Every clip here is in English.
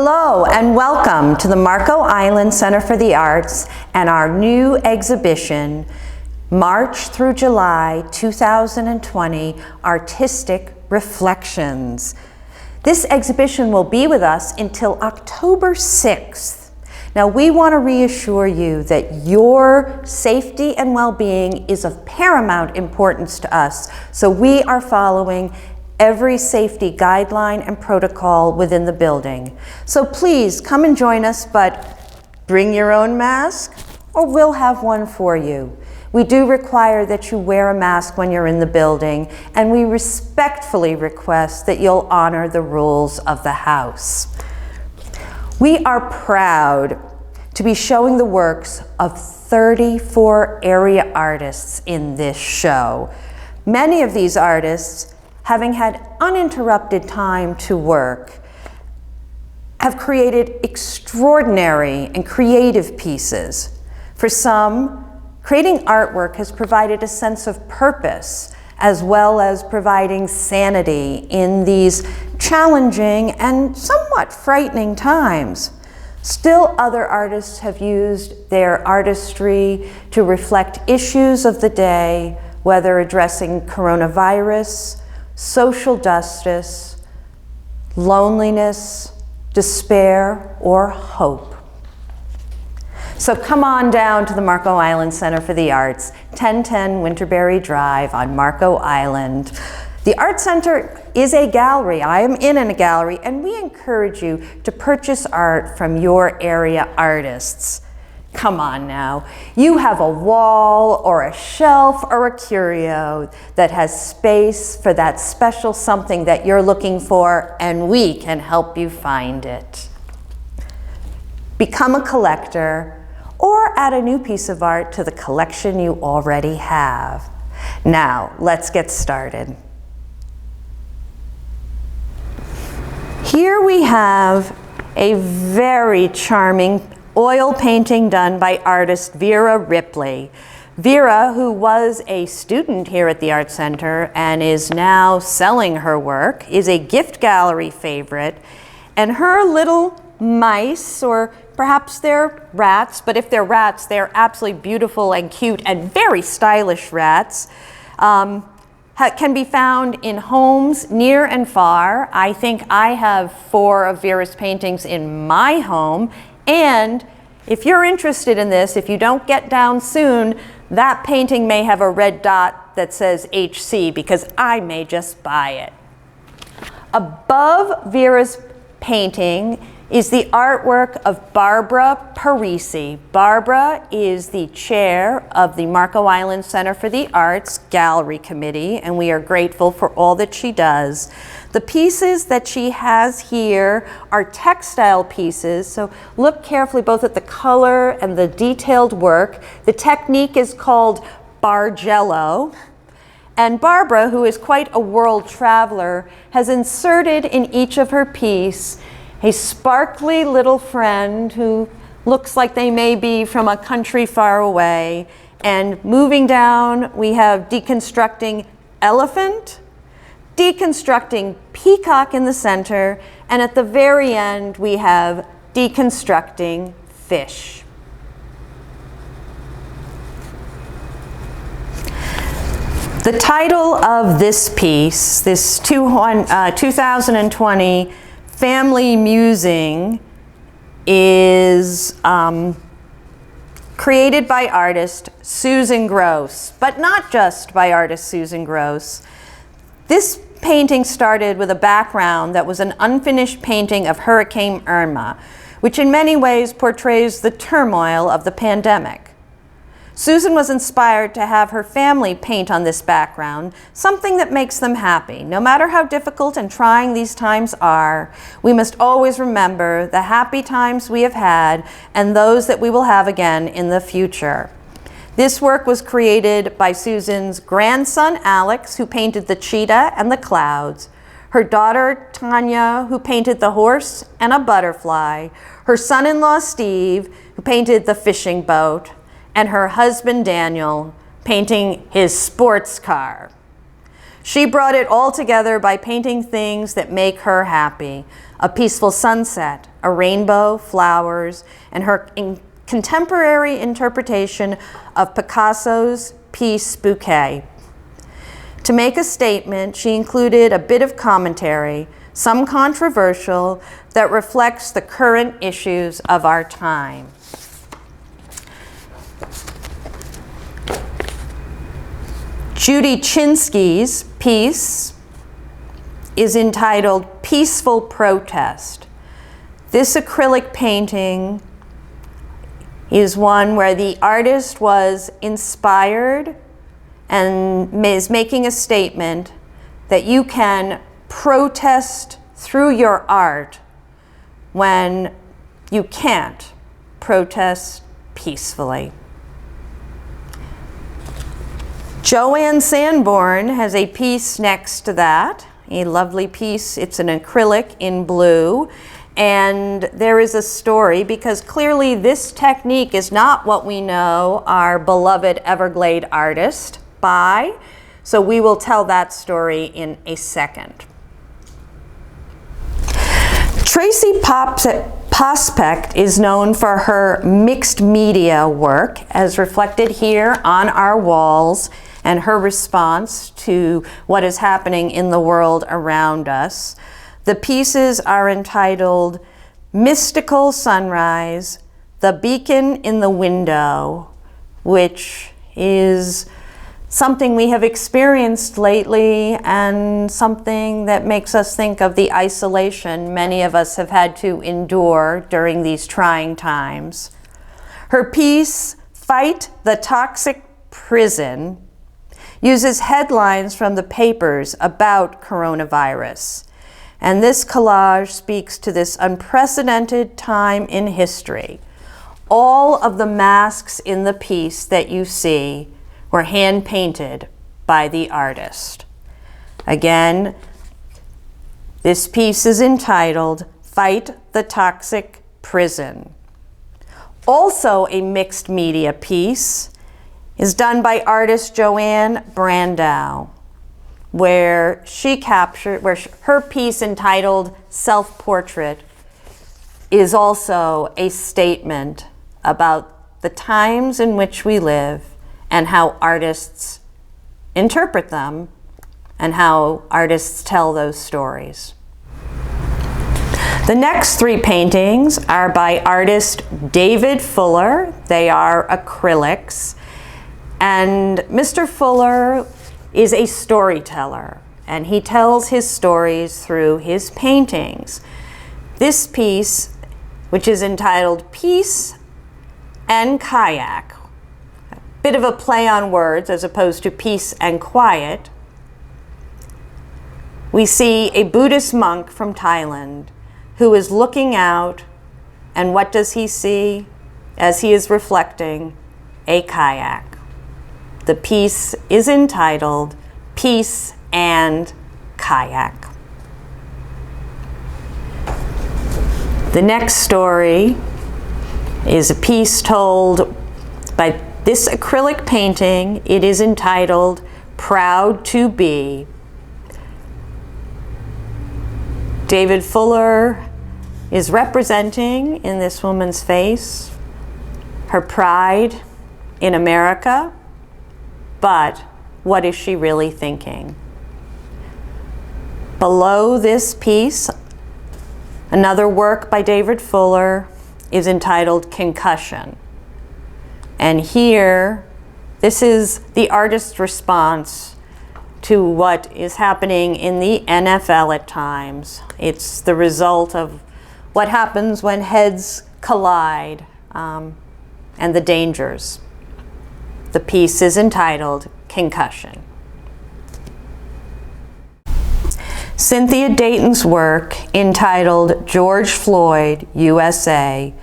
Hello and welcome to the Marco Island Center for the Arts and our new exhibition, March through July 2020, Artistic Reflections. This exhibition will be with us until October 6th. Now we want to reassure you that your safety and well-being is of paramount importance to us, so we are following every safety guideline and protocol within the building. So please come and join us, but bring your own mask or we'll have one for you. We do require that you wear a mask when you're in the building, and we respectfully request that you'll honor the rules of the house. We are proud to be showing the works of 34 area artists in this show. Many of these artists, having had uninterrupted time to work, have created extraordinary and creative pieces. For some, creating artwork has provided a sense of purpose, as well as providing sanity in these challenging and somewhat frightening times. Still, other artists have used their artistry to reflect issues of the day, whether addressing coronavirus, social justice, loneliness, despair, or hope. So come on down to the Marco Island Center for the Arts, 1010 Winterberry Drive on Marco Island. The Art Center is a gallery. I am in a gallery, and we encourage you to purchase art from your area artists. Come on now. You have a wall or a shelf or a curio that has space for that special something that you're looking for, and we can help you find it. Become a collector or add a new piece of art to the collection you already have. Now, let's get started. Here we have a very charming oil painting done by artist Vera Ripley. Vera, who was a student here at the Art Center and is now selling her work, is a gift gallery favorite, and her little mice, or perhaps they're rats, but if they're rats, they're absolutely beautiful and cute and very stylish rats, can be found in homes near and far. I think I have 4 of Vera's paintings in my home. And if you're interested in this, if you don't get down soon, that painting may have a red dot that says HC, because I may just buy it. Above Vera's painting is the artwork of Barbara Parisi. Barbara is the chair of the Marco Island Center for the Arts Gallery Committee, and we are grateful for all that she does. The pieces that she has here are textile pieces, so look carefully both at the color and the detailed work. The technique is called Bargello. And Barbara, who is quite a world traveler, has inserted in each of her pieces a sparkly little friend who looks like they may be from a country far away. And moving down, we have deconstructing elephant, deconstructing peacock in the center, and at the very end, we have deconstructing fish. The title of this piece, this 2020 Family Musing, is created by artist Susan Gross, but not just by artist Susan Gross. This painting started with a background that was an unfinished painting of Hurricane Irma, which in many ways portrays the turmoil of the pandemic. Susan was inspired to have her family paint on this background, something that makes them happy. No matter how difficult and trying these times are, we must always remember the happy times we have had and those that we will have again in the future. This work was created by Susan's grandson, Alex, who painted the cheetah and the clouds, her daughter, Tanya, who painted the horse and a butterfly, her son-in-law, Steve, who painted the fishing boat, and her husband, Daniel, painting his sports car. She brought it all together by painting things that make her happy. A peaceful sunset, a rainbow, flowers, and her contemporary interpretation of Picasso's Peace Bouquet. To make a statement, she included a bit of commentary, some controversial, that reflects the current issues of our time. Judy CHINSKI's piece is entitled Peaceful Protest. This acrylic painting is one where the artist was inspired and is making a statement that you can protest through your art when you can't protest peacefully. JOANN Sanborn has a piece next to that, a lovely piece. It's an acrylic in blue, and there is a story because clearly this technique is not what we know our beloved Everglade artist by, so we will tell that story in a second. TRACY POSPECK is known for her mixed media work, as reflected here on our walls, and her response to what is happening in the world around us. The pieces are entitled Mystical Sunrise, The Beacon in the Window, which is something we have experienced lately and something that makes us think of the isolation many of us have had to endure during these trying times. Her piece, Fight the Toxic Prison, uses headlines from the papers about coronavirus. And this collage speaks to this unprecedented time in history. All of the masks in the piece that you see were hand-painted by the artist. Again, this piece is entitled Fight the Toxic Prison. Also a mixed media piece is done by artist Joanne Brandow, where her piece entitled Self-Portrait is also a statement about the times in which we live and how artists interpret them and how artists tell those stories. The next three paintings are by artist David Fuller. They are acrylics. And Mr. Fuller is a storyteller, and he tells his stories through his paintings. This piece, which is entitled Peace and Kayak, a bit of a play on words as opposed to peace and quiet, we see a Buddhist monk from Thailand who is looking out, and what does he see as he is reflecting? A kayak. The piece is entitled Peace and Kayak. The next story is a piece told by this acrylic painting. It is entitled Proud to Be. David Fuller is representing in this woman's face her pride in America. But what is she really thinking? Below this piece, another work by David Fuller is entitled Concussion. And here, this is the artist's response to what is happening in the NFL at times. It's the result of what happens when heads collide and the dangers. The piece is entitled Concussion. Cynthia Dayton's work, entitled George Floyd, USA,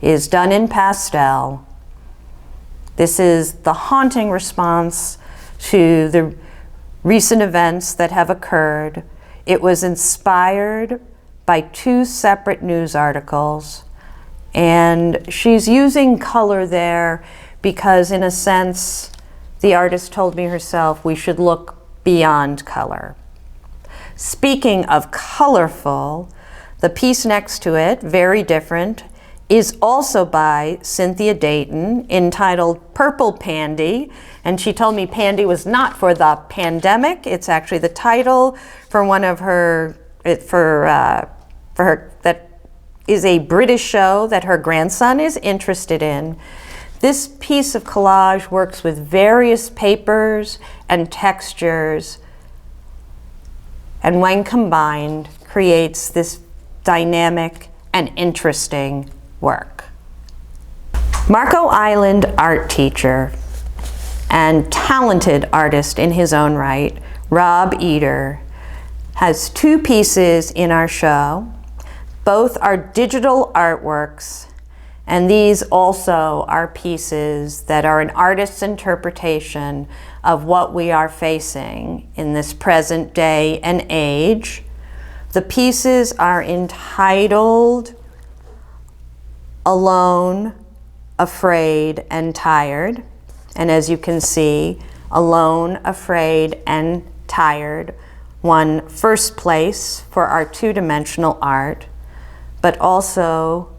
is done in pastel. This is the haunting response to the recent events that have occurred. It was inspired by two separate news articles, and she's using color there because, in a sense, the artist told me herself we should look beyond color. Speaking of colorful, the piece next to it, very different, is also by Cynthia Dayton, entitled Purple Pandy. And she told me Pandy was not for the pandemic. It's actually the title for one of her, that is a British show that her grandson is interested in. This piece of collage works with various papers and textures, and when combined, creates this dynamic and interesting work. Marco Island art teacher and talented artist in his own right, Rob Eder, has two pieces in our show. Both are digital artworks, and these also are pieces that are an artist's interpretation of what we are facing in this present day and age. The pieces are entitled Alone, Afraid, and Tired. And as you can see, Alone, Afraid, and Tired won first place for our two-dimensional art, but also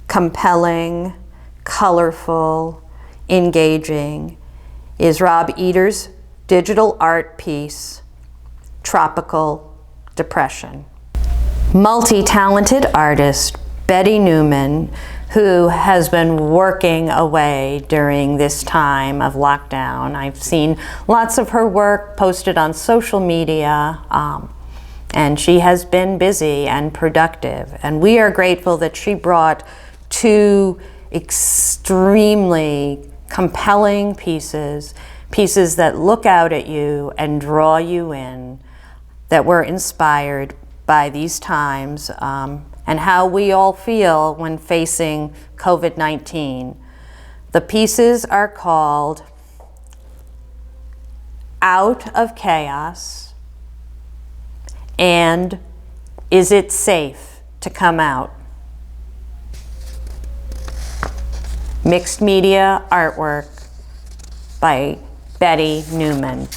compelling, colorful, engaging is Rob Eder's digital art piece, Tropical Depression. Multi-talented artist Betty Newman, who has been working away during this time of lockdown. I've seen lots of her work posted on social media, and she has been busy and productive. And we are grateful that she brought two extremely compelling pieces that look out at you and draw you in, that were inspired by these times and how we all feel when facing COVID-19. The pieces are called Out of Chaos and Is It Safe to Come Out? Mixed media artwork by Betty Newman.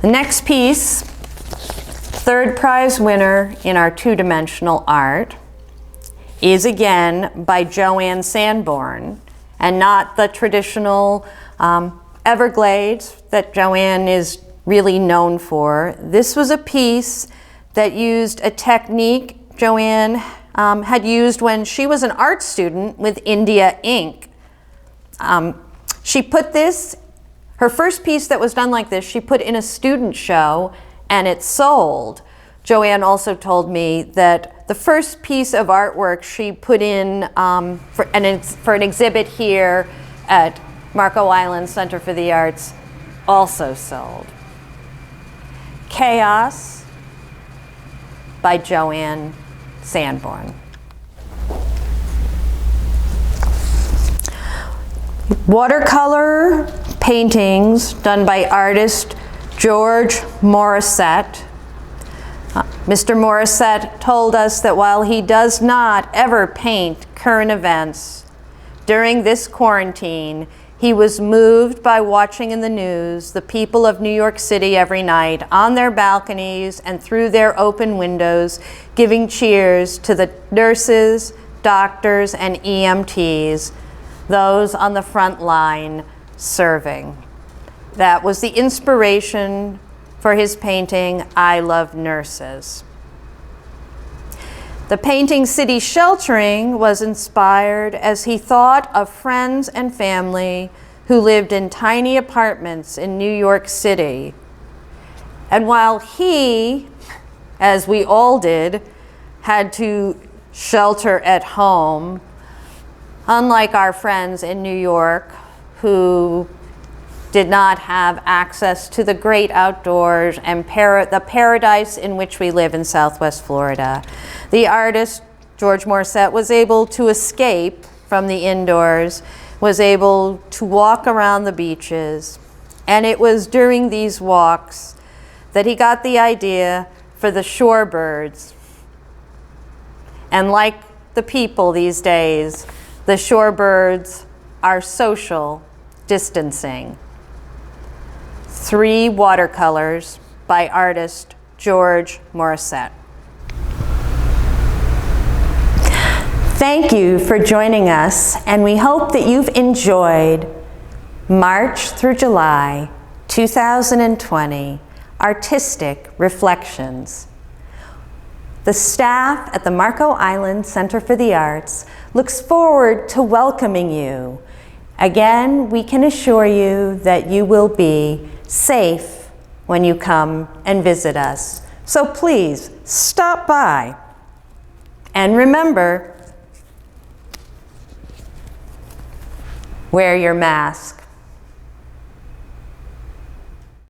The next piece, third prize winner in our two-dimensional art, is again by JOANN Sanborn, and not the traditional Everglades that JOANN is really known for. This was a piece that used a technique JOANN had used when she was an art student with India Ink. She put this, her first piece that was done like this, she put in a student show and it sold. JOANN also told me that the first piece of artwork she put in for an exhibit here at Marco Island Center for the Arts also sold. Chaos by JOANN Sanborn. Watercolor paintings done by artist George Morissette. Mr. Morissette told us that while he does not ever paint current events, during this quarantine, he was moved by watching in the news the people of New York City every night on their balconies and through their open windows giving cheers to the nurses, doctors, and EMTs, those on the front line serving. That was the inspiration for his painting, I Love Nurses. The painting City Sheltering was inspired as he thought of friends and family who lived in tiny apartments in New York City. And while he, as we all did, had to shelter at home, unlike our friends in New York who did not have access to the great outdoors and the paradise in which we live in Southwest Florida, the artist, George Morissette, was able to escape from the indoors, was able to walk around the beaches, and it was during these walks that he got the idea for the shorebirds. And like the people these days, the shorebirds are social distancing. 3 watercolors by artist George Morissette. Thank you for joining us, and we hope that you've enjoyed March through July 2020 Artistic Reflections. The staff at the Marco Island Center for the Arts looks forward to welcoming you. Again, we can assure you that you will be safe when you come and visit us. So please, stop by. And remember, wear your mask.